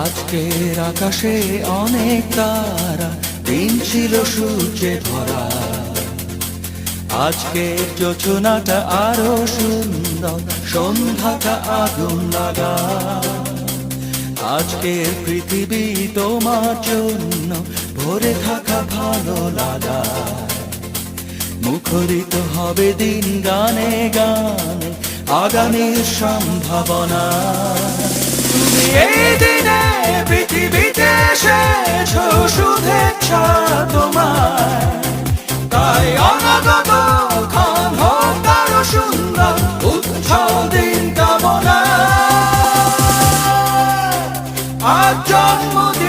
আজকের আকাশে অনেক তারা, দিন ছিল সূর্যে ভরা। আজকের যোজনাটা আরো সুন্দর, সন্ধ্যাটা আগুন লাগা। আজকের পৃথিবী তোমার জন্য ভরে থাকা ভালো লাগা। মুখরিত হবে দিন গানে গানে, আগামীর সম্ভাবনা। তুমি এই দিনে পৃথিবীতে এসেছো, শুভেচ্ছা তোমার। তাই অনাগত ক্ষণ হোক আরো সুন্দর, উৎসব দিন কামনা। আজ জন্মদিন